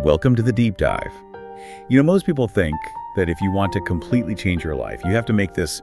welcome to the deep dive. You know, most people think that if you want to completely change your life, you have to make this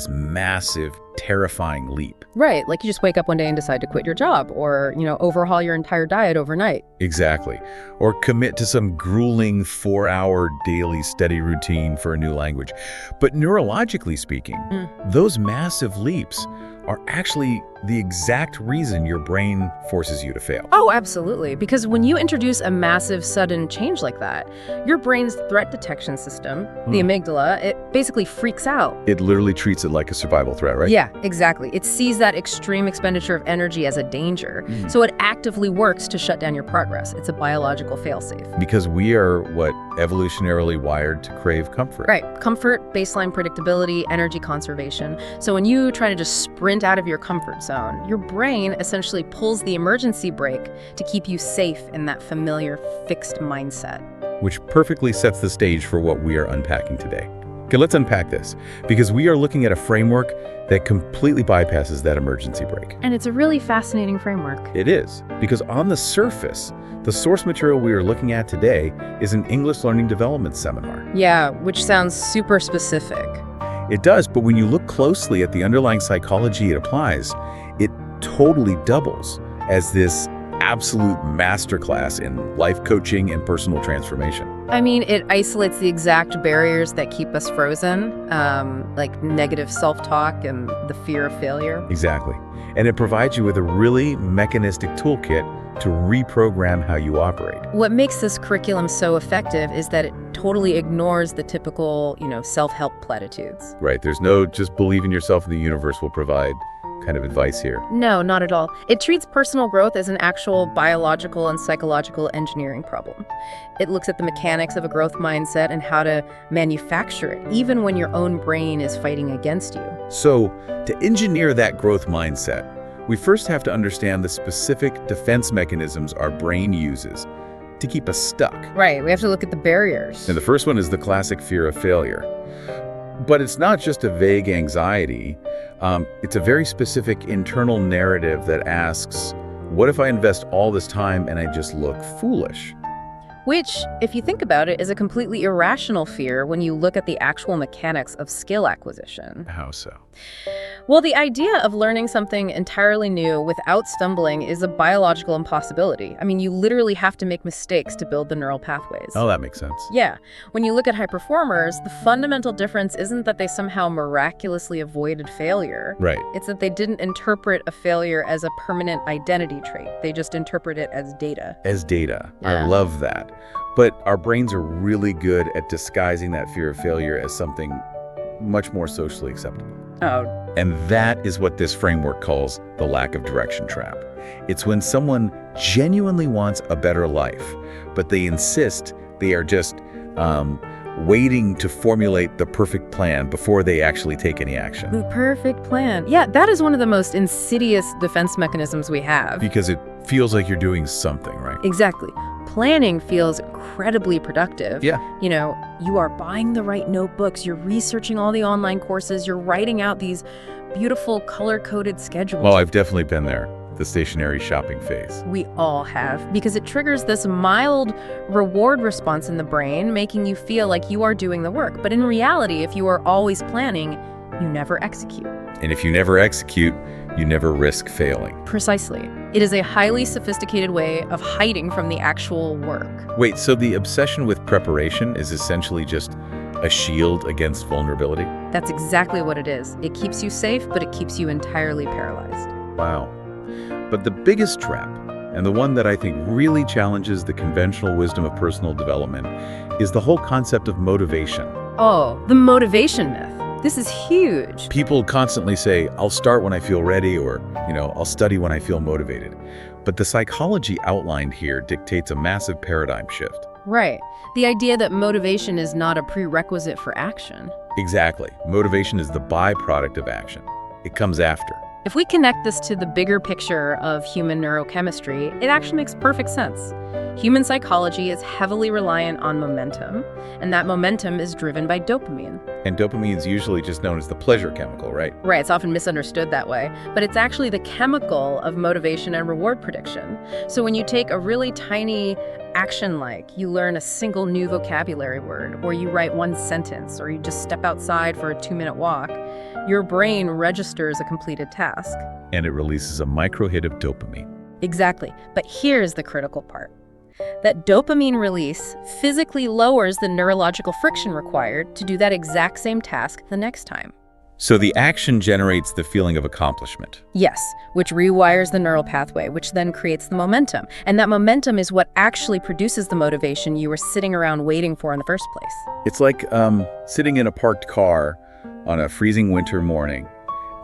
massive, terrifying leap. Right, like you just wake up one day and decide to quit your job or, overhaul your entire diet overnight. Exactly. Or commit to some grueling 4-hour daily steady routine for a new language. But neurologically speaking, those massive leaps are actually the exact reason your brain forces you to fail. Oh, absolutely. Because when you introduce a massive, sudden change like that, your brain's threat detection system, the amygdala, it basically freaks out. It literally treats it like a survival threat, right? Yeah, exactly. It sees that extreme expenditure of energy as a danger, so it actively works to shut down your progress. It's a biological failsafe. Because we are, evolutionarily wired to crave comfort. Right. Comfort, baseline predictability, energy conservation. So when you try to just sprint out of your comfort zone, your brain essentially pulls the emergency brake to keep you safe in that familiar, fixed mindset. Which perfectly sets the stage for what we are unpacking today. Okay, let's unpack this, because we are looking at a framework that completely bypasses that emergency brake. And it's a really fascinating framework. It is, because on the surface, the source material we are looking at today is an English Learning Development seminar. Yeah, which sounds super specific. It does, but when you look closely at the underlying psychology it applies, it totally doubles as this absolute masterclass in life coaching and personal transformation. I mean, it isolates the exact barriers that keep us frozen, like negative self-talk and the fear of failure. Exactly. And it provides you with a really mechanistic toolkit to reprogram how you operate. What makes this curriculum so effective is that it totally ignores the typical, self-help platitudes. Right. There's no just believe in yourself and the universe will provide kind of advice here. No, not at all. It treats personal growth as an actual biological and psychological engineering problem. It looks at the mechanics of a growth mindset and how to manufacture it, even when your own brain is fighting against you. So, to engineer that growth mindset, we first have to understand the specific defense mechanisms our brain uses to keep us stuck. Right, we have to look at the barriers. And the first one is the classic fear of failure. But it's not just a vague anxiety. It's a very specific internal narrative that asks, what if I invest all this time and I just look foolish? Which, if you think about it, is a completely irrational fear when you look at the actual mechanics of skill acquisition. How so? Well, the idea of learning something entirely new without stumbling is a biological impossibility. I mean, you literally have to make mistakes to build the neural pathways. Oh, that makes sense. Yeah. When you look at high performers, the fundamental difference isn't that they somehow miraculously avoided failure. Right. It's that they didn't interpret a failure as a permanent identity trait. They just interpret it as data. As data. Yeah. I love that. But our brains are really good at disguising that fear of failure as something much more socially acceptable. Oh. And that is what this framework calls the lack of direction trap. It's when someone genuinely wants a better life, but they insist they are just waiting to formulate the perfect plan before they actually take any action. The perfect plan. Yeah, that is one of the most insidious defense mechanisms we have. Because it feels like you're doing something, right? Exactly. Planning feels incredibly productive. Yeah. You are buying the right notebooks, you're researching all the online courses, you're writing out these beautiful color-coded schedules. Well, I've definitely been there, the stationary shopping phase. We all have, because it triggers this mild reward response in the brain, making you feel like you are doing the work. But in reality, if you are always planning, you never execute. And if you never execute, you never risk failing. Precisely. It is a highly sophisticated way of hiding from the actual work. Wait, so the obsession with preparation is essentially just a shield against vulnerability? That's exactly what it is. It keeps you safe, but it keeps you entirely paralyzed. Wow. But the biggest trap, and the one that I think really challenges the conventional wisdom of personal development, is the whole concept of motivation. Oh, the motivation myth. This is huge. People constantly say, I'll start when I feel ready, or, I'll study when I feel motivated. But the psychology outlined here dictates a massive paradigm shift. Right. The idea that motivation is not a prerequisite for action. Exactly. Motivation is the byproduct of action. It comes after. If we connect this to the bigger picture of human neurochemistry, it actually makes perfect sense. Human psychology is heavily reliant on momentum, and that momentum is driven by dopamine. And dopamine is usually just known as the pleasure chemical, right? Right, it's often misunderstood that way, but it's actually the chemical of motivation and reward prediction. So when you take a really tiny action-like. You learn a single new vocabulary word, or you write one sentence, or you just step outside for a 2-minute walk, your brain registers a completed task. And it releases a micro hit of dopamine. Exactly. But here's the critical part. That dopamine release physically lowers the neurological friction required to do that exact same task the next time. So the action generates the feeling of accomplishment. Yes, which rewires the neural pathway, which then creates the momentum. And that momentum is what actually produces the motivation you were sitting around waiting for in the first place. It's like sitting in a parked car on a freezing winter morning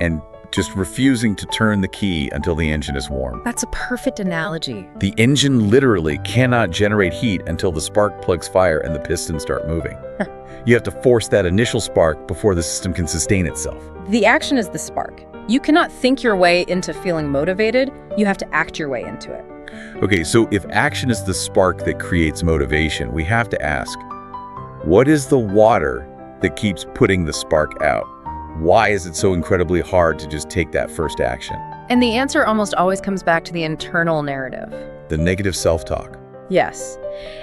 and just refusing to turn the key until the engine is warm. That's a perfect analogy. The engine literally cannot generate heat until the spark plugs fire and the pistons start moving. You have to force that initial spark before the system can sustain itself. The action is the spark. You cannot think your way into feeling motivated. You have to act your way into it. Okay, so if action is the spark that creates motivation, we have to ask, what is the water that keeps putting the spark out? Why is it so incredibly hard to just take that first action? And the answer almost always comes back to the internal narrative. The negative self-talk. Yes.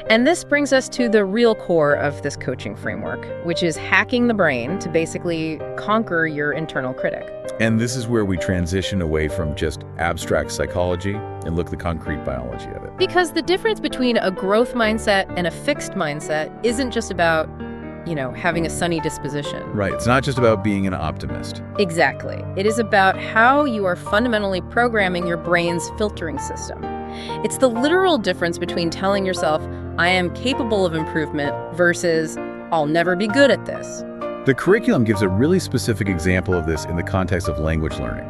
And this brings us to the real core of this coaching framework, which is hacking the brain to basically conquer your internal critic. And this is where we transition away from just abstract psychology and look at the concrete biology of it. Because the difference between a growth mindset and a fixed mindset isn't just about, having a sunny disposition. Right. It's not just about being an optimist. Exactly. It is about how you are fundamentally programming your brain's filtering system. It's the literal difference between telling yourself, I am capable of improvement, versus, I'll never be good at this. The curriculum gives a really specific example of this in the context of language learning.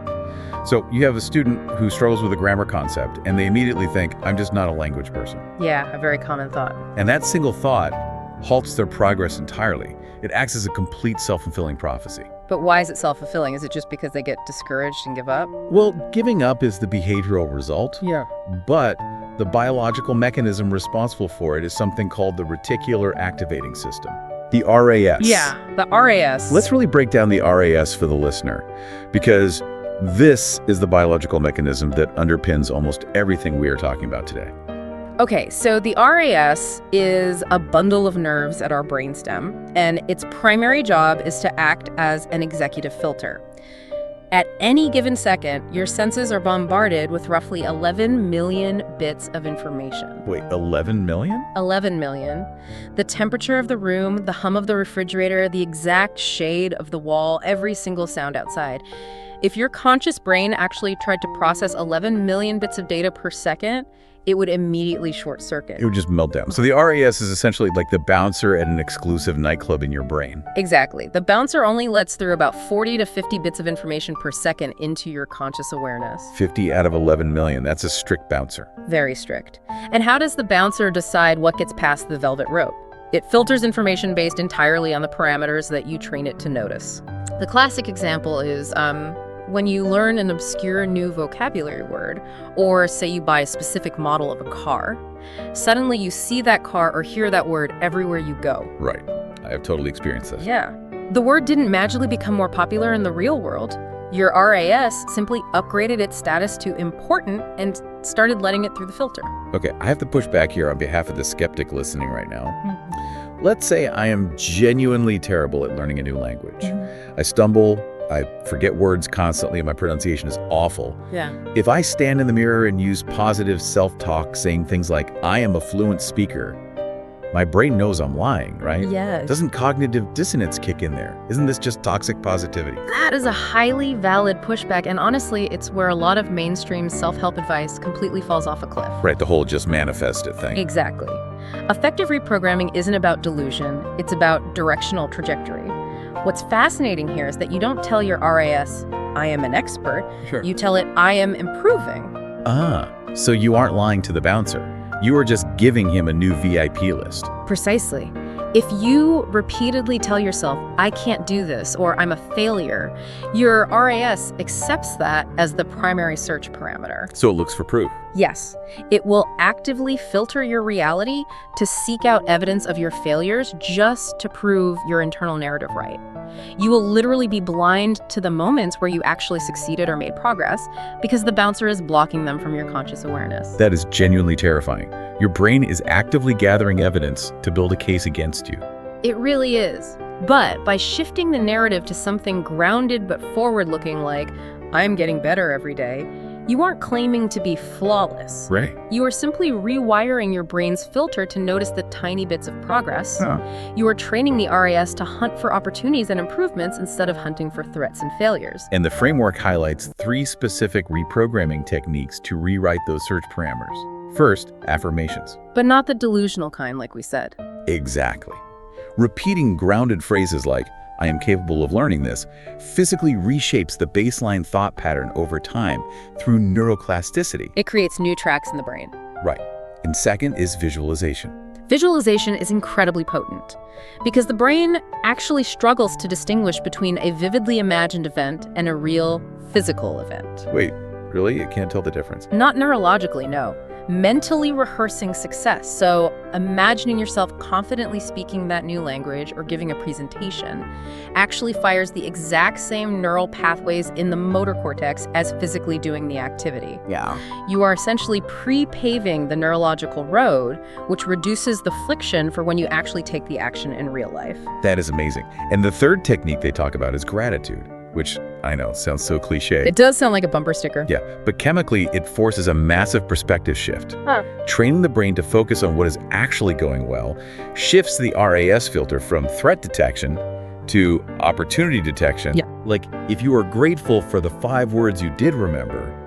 So you have a student who struggles with a grammar concept, and they immediately think, I'm just not a language person. Yeah, a very common thought. And that single thought halts their progress entirely. It acts as a complete self-fulfilling prophecy. But why is it self-fulfilling? Is it just because they get discouraged and give up? Well, giving up is the behavioral result. Yeah. But the biological mechanism responsible for it is something called the reticular activating system, the RAS. Yeah, the RAS. Let's really break down the RAS for the listener, because this is the biological mechanism that underpins almost everything we are talking about today. Okay, so the RAS is a bundle of nerves at our brainstem, and its primary job is to act as an executive filter. At any given second, your senses are bombarded with roughly 11 million bits of information. Wait, 11 million? 11 million. The temperature of the room, the hum of the refrigerator, the exact shade of the wall, every single sound outside. If your conscious brain actually tried to process 11 million bits of data per second, it would immediately short circuit. It would just melt down. So the RAS is essentially like the bouncer at an exclusive nightclub in your brain. Exactly. The bouncer only lets through about 40 to 50 bits of information per second into your conscious awareness. 50 out of 11 million. That's a strict bouncer. Very strict. And how does the bouncer decide what gets past the velvet rope? It filters information based entirely on the parameters that you train it to notice. The classic example is when you learn an obscure new vocabulary word, or say you buy a specific model of a car, suddenly you see that car or hear that word everywhere you go. Right. I have totally experienced this. Yeah. The word didn't magically become more popular in the real world. Your RAS simply upgraded its status to important and started letting it through the filter. Okay, I have to push back here on behalf of the skeptic listening right now. Let's say I am genuinely terrible at learning a new language. I stumble, I forget words constantly, and my pronunciation is awful. Yeah. If I stand in the mirror and use positive self-talk, saying things like, I am a fluent speaker, my brain knows I'm lying, right? Yes. Doesn't cognitive dissonance kick in there? Isn't this just toxic positivity? That is a highly valid pushback, and honestly, it's where a lot of mainstream self-help advice completely falls off a cliff. Right, the whole just manifest it thing. Exactly. Effective reprogramming isn't about delusion, it's about directional trajectory. What's fascinating here is that you don't tell your RAS, I am an expert. Sure. You tell it, I am improving. Ah, so you aren't lying to the bouncer. You are just giving him a new VIP list. Precisely. If you repeatedly tell yourself, I can't do this, or I'm a failure, your RAS accepts that as the primary search parameter. So it looks for proof. Yes, it will actively filter your reality to seek out evidence of your failures just to prove your internal narrative right. You will literally be blind to the moments where you actually succeeded or made progress because the bouncer is blocking them from your conscious awareness. That is genuinely terrifying. Your brain is actively gathering evidence to build a case against you. It really is. But by shifting the narrative to something grounded but forward-looking like, I'm getting better every day, you aren't claiming to be flawless. Right. You are simply rewiring your brain's filter to notice the tiny bits of progress. Huh. You are training the RAS to hunt for opportunities and improvements instead of hunting for threats and failures. And the framework highlights 3 specific reprogramming techniques to rewrite those search parameters. First, affirmations. But not the delusional kind, like we said. Exactly. Repeating grounded phrases like, I am capable of learning this, physically reshapes the baseline thought pattern over time through neuroplasticity. It creates new tracks in the brain. Right. And second is visualization. Visualization is incredibly potent because the brain actually struggles to distinguish between a vividly imagined event and a real physical event. Wait, really? It can't tell the difference? Not neurologically, no. Mentally rehearsing success. So imagining yourself confidently speaking that new language or giving a presentation actually fires the exact same neural pathways in the motor cortex as physically doing the activity. Yeah. You are essentially pre-paving the neurological road, which reduces the friction for when you actually take the action in real life. That is amazing. And the third technique they talk about is gratitude, which I know sounds so cliche. It does sound like a bumper sticker. Yeah, but chemically, it forces a massive perspective shift. Training the brain to focus on what is actually going well shifts the RAS filter from threat detection to opportunity detection. Yeah. Like, if you are grateful for the 5 words you did remember,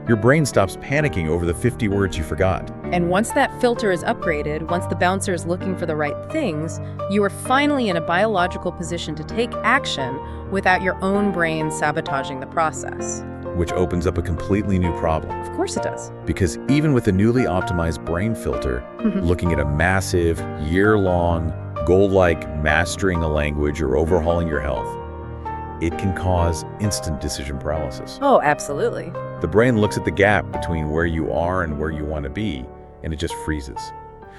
your brain stops panicking over the 50 words you forgot. And once that filter is upgraded, once the bouncer is looking for the right things, you are finally in a biological position to take action without your own brain sabotaging the process. Which opens up a completely new problem. Of course it does. Because even with a newly optimized brain filter, looking at a massive, year-long, goal like mastering a language or overhauling your health, it can cause instant decision paralysis. Oh, absolutely. The brain looks at the gap between where you are and where you want to be, and it just freezes.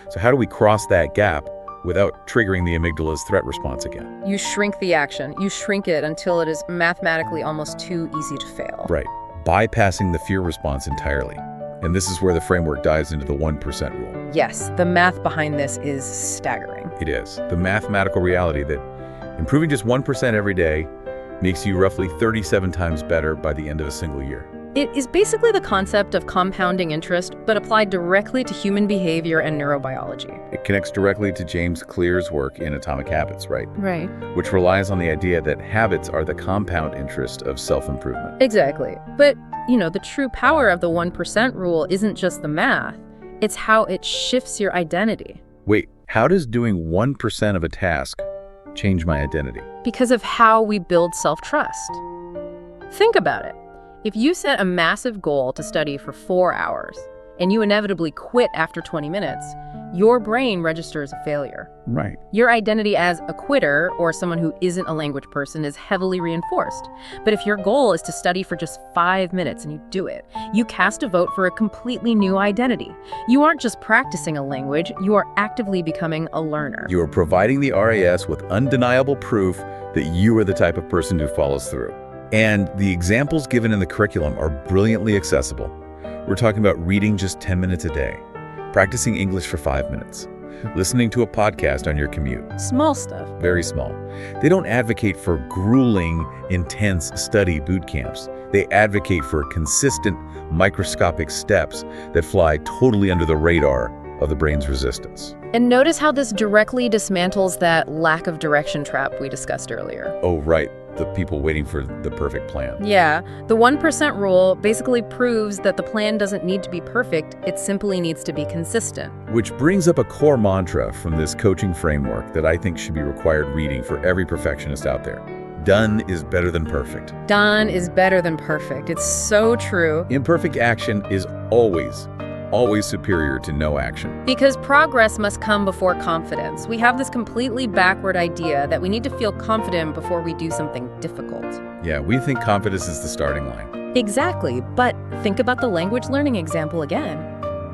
So how do we cross that gap without triggering the amygdala's threat response again? You shrink the action. You shrink it until it is mathematically almost too easy to fail. Right. Bypassing the fear response entirely. And this is where the framework dives into the 1% rule. Yes, the math behind this is staggering. It is. The mathematical reality that improving just 1% every day makes you roughly 37 times better by the end of a single year. It is basically the concept of compounding interest, but applied directly to human behavior and neurobiology. It connects directly to James Clear's work in Atomic Habits, right? Right. Which relies on the idea that habits are the compound interest of self-improvement. Exactly. But, the true power of the 1% rule isn't just the math. It's how it shifts your identity. Wait, how does doing 1% of a task change my identity? Because of how we build self-trust. Think about it. If you set a massive goal to study for 4 hours and you inevitably quit after 20 minutes, your brain registers a failure. Right. Your identity as a quitter or someone who isn't a language person is heavily reinforced. But if your goal is to study for just 5 minutes and you do it, you cast a vote for a completely new identity. You aren't just practicing a language, you are actively becoming a learner. You are providing the RAS with undeniable proof that you are the type of person who follows through. And the examples given in the curriculum are brilliantly accessible. We're talking about reading just 10 minutes a day, practicing English for 5 minutes, listening to a podcast on your commute. Small stuff. Very small. They don't advocate for grueling, intense study boot camps. They advocate for consistent, microscopic steps that fly totally under the radar of the brain's resistance. And notice how this directly dismantles that lack of direction trap we discussed earlier. Oh, right. The people waiting for the perfect plan. Yeah, the 1% rule basically proves that the plan doesn't need to be perfect, it simply needs to be consistent. Which brings up a core mantra from this coaching framework that I think should be required reading for every perfectionist out there. Done is better than perfect. Done is better than perfect. It's so true. Imperfect action is always superior to no action. Because progress must come before confidence. We have this completely backward idea that we need to feel confident before we do something difficult. Yeah, we think confidence is the starting line. Exactly, but think about the language learning example again.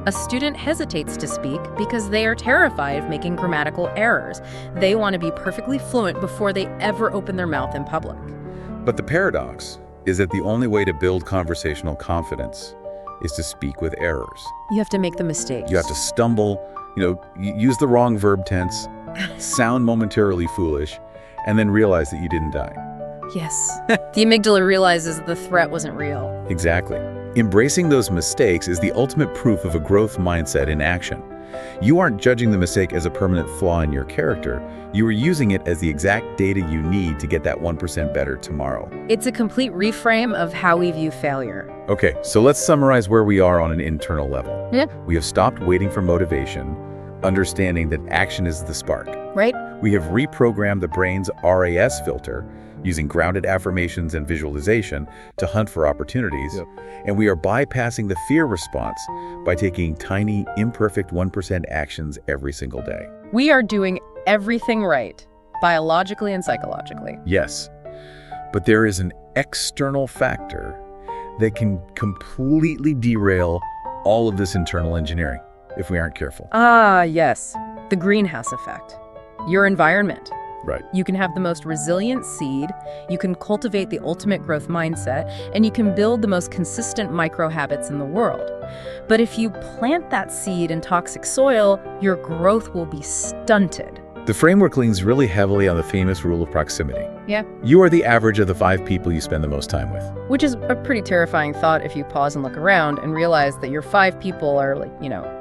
A student hesitates to speak because they are terrified of making grammatical errors. They want to be perfectly fluent before they ever open their mouth in public. But the paradox is that the only way to build conversational confidence is to speak with errors. You have to make the mistakes. You have to stumble, use the wrong verb tense, sound momentarily foolish, and then realize that you didn't die. Yes. The amygdala realizes the threat wasn't real. Exactly. Embracing those mistakes is the ultimate proof of a growth mindset in action. You aren't judging the mistake as a permanent flaw in your character. You are using it as the exact data you need to get that 1% better tomorrow. It's a complete reframe of how we view failure. Okay, so let's summarize where we are on an internal level. Yeah. We have stopped waiting for motivation, understanding that action is the spark. Right? We have reprogrammed the brain's RAS filter, using grounded affirmations and visualization to hunt for opportunities. Yep. And we are bypassing the fear response by taking tiny, imperfect 1% actions every single day. We are doing everything right, biologically and psychologically. Yes, but there is an external factor that can completely derail all of this internal engineering if we aren't careful. Ah, yes. The greenhouse effect. Your environment. Right. You can have the most resilient seed, you can cultivate the ultimate growth mindset, and you can build the most consistent micro habits in the world. But if you plant that seed in toxic soil, your growth will be stunted. The framework leans really heavily on the famous rule of proximity. Yeah. You are the average of the 5 people you spend the most time with. Which is a pretty terrifying thought if you pause and look around and realize that your 5 people are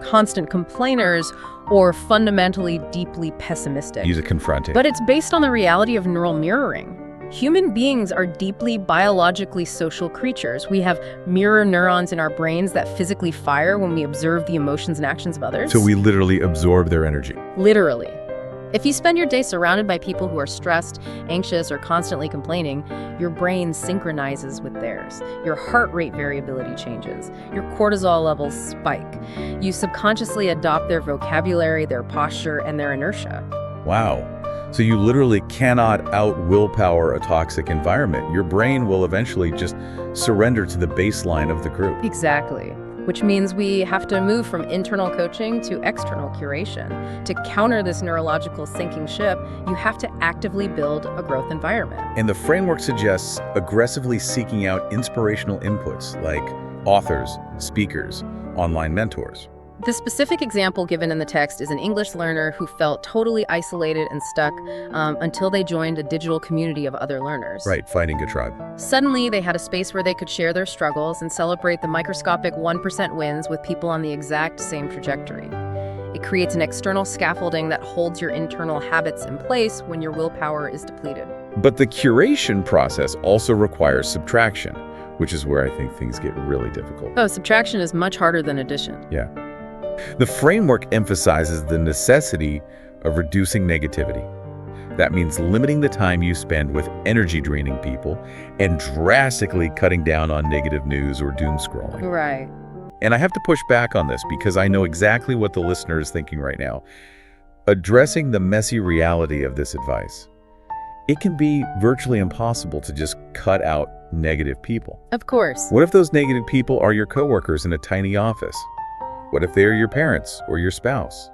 constant complainers or fundamentally deeply pessimistic. Use it confronting. But it's based on the reality of neural mirroring. Human beings are deeply biologically social creatures. We have mirror neurons in our brains that physically fire when we observe the emotions and actions of others. So we literally absorb their energy. Literally. If you spend your day surrounded by people who are stressed, anxious, or constantly complaining, your brain synchronizes with theirs. Your heart rate variability changes. Your cortisol levels spike. You subconsciously adopt their vocabulary, their posture, and their inertia. Wow. So you literally cannot out-willpower a toxic environment. Your brain will eventually just surrender to the baseline of the group. Exactly. Which means we have to move from internal coaching to external curation. To counter this neurological sinking ship, you have to actively build a growth environment. And the framework suggests aggressively seeking out inspirational inputs like authors, speakers, online mentors. The specific example given in the text is an English learner who felt totally isolated and stuck until they joined a digital community of other learners. Right, finding a tribe. Suddenly, they had a space where they could share their struggles and celebrate the microscopic 1% wins with people on the exact same trajectory. It creates an external scaffolding that holds your internal habits in place when your willpower is depleted. But the curation process also requires subtraction, which is where I think things get really difficult. Oh, subtraction is much harder than addition. Yeah. The framework emphasizes the necessity of reducing negativity. That means limiting the time you spend with energy-draining people and drastically cutting down on negative news or doom scrolling. Right. And I have to push back on this because I know exactly what the listener is thinking right now. Addressing the messy reality of this advice, it can be virtually impossible to just cut out negative people. Of course. What if those negative people are your coworkers in a tiny office? What if they're your parents or your spouse?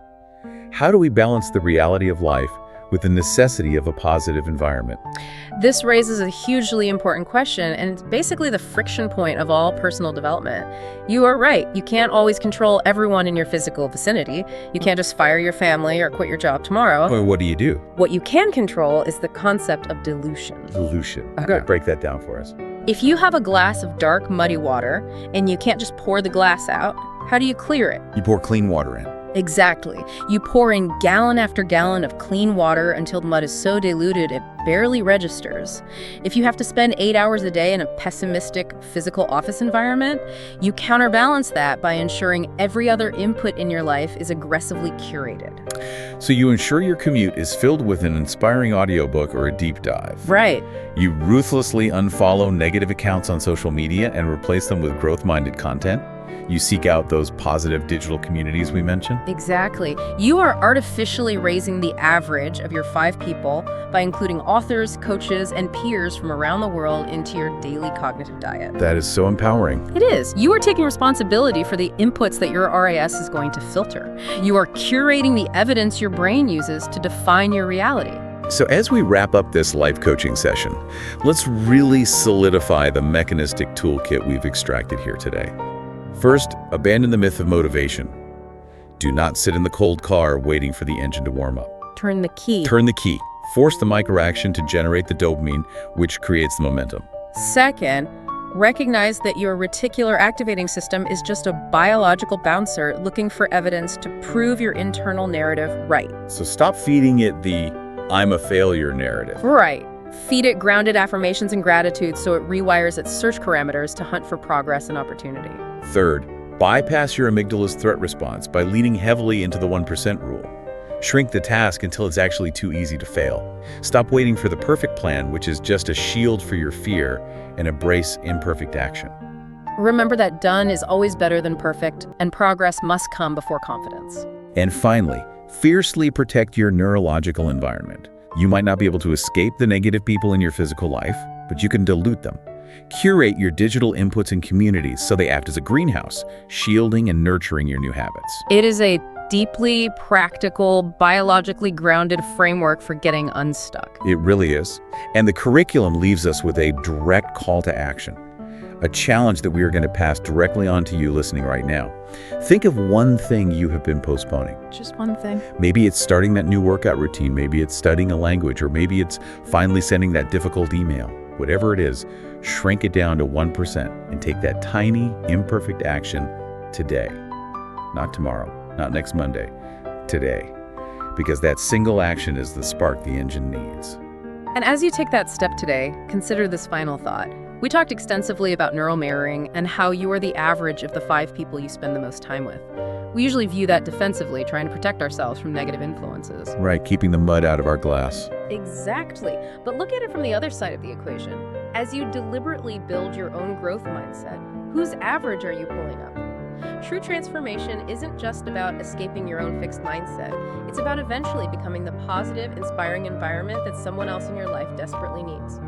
How do we balance the reality of life with the necessity of a positive environment? This raises a hugely important question, and it's basically the friction point of all personal development. You are right. You can't always control everyone in your physical vicinity. You can't just fire your family or quit your job tomorrow. Well, what do you do? What you can control is the concept of dilution. Dilution. Okay. Break that down for us. If you have a glass of dark, muddy water, and you can't just pour the glass out, how do you clear it? You pour clean water in. Exactly. You pour in gallon after gallon of clean water until the mud is so diluted it barely registers. If you have to spend 8 hours a day in a pessimistic physical office environment, you counterbalance that by ensuring every other input in your life is aggressively curated. So you ensure your commute is filled with an inspiring audiobook or a deep dive. Right. You ruthlessly unfollow negative accounts on social media and replace them with growth-minded content. You seek out those positive digital communities we mentioned. Exactly. You are artificially raising the average of your 5 people by including authors, coaches, and peers from around the world into your daily cognitive diet. That is so empowering. It is. You are taking responsibility for the inputs that your RAS is going to filter. You are curating the evidence your brain uses to define your reality. So as we wrap up this life coaching session, let's really solidify the mechanistic toolkit we've extracted here today. First, abandon the myth of motivation. Do not sit in the cold car waiting for the engine to warm up. Turn the key. Turn the key. Force the microaction to generate the dopamine, which creates the momentum. Second, recognize that your reticular activating system is just a biological bouncer looking for evidence to prove your internal narrative right. So stop feeding it the "I'm a failure" narrative. Right. Feed it grounded affirmations and gratitude so it rewires its search parameters to hunt for progress and opportunity. Third, bypass your amygdala's threat response by leaning heavily into the 1% rule. Shrink the task until it's actually too easy to fail. Stop waiting for the perfect plan, which is just a shield for your fear, and embrace imperfect action. Remember that done is always better than perfect, and progress must come before confidence. And finally, fiercely protect your neurological environment. You might not be able to escape the negative people in your physical life, but you can dilute them. Curate your digital inputs and communities so they act as a greenhouse, shielding and nurturing your new habits. It is a deeply practical, biologically grounded framework for getting unstuck. It really is. And the curriculum leaves us with a direct call to action, a challenge that we are going to pass directly on to you listening right now. Think of one thing you have been postponing. Just one thing. Maybe it's starting that new workout routine, maybe it's studying a language, or maybe it's finally sending that difficult email. Whatever it is, shrink it down to 1% and take that tiny, imperfect action today. Not tomorrow, not next Monday, today. Because that single action is the spark the engine needs. And as you take that step today, consider this final thought. We talked extensively about neural mirroring and how you are the average of the 5 people you spend the most time with. We usually view that defensively, trying to protect ourselves from negative influences. Right, keeping the mud out of our glass. Exactly. But look at it from the other side of the equation. As you deliberately build your own growth mindset, whose average are you pulling up? True transformation isn't just about escaping your own fixed mindset. It's about eventually becoming the positive, inspiring environment that someone else in your life desperately needs.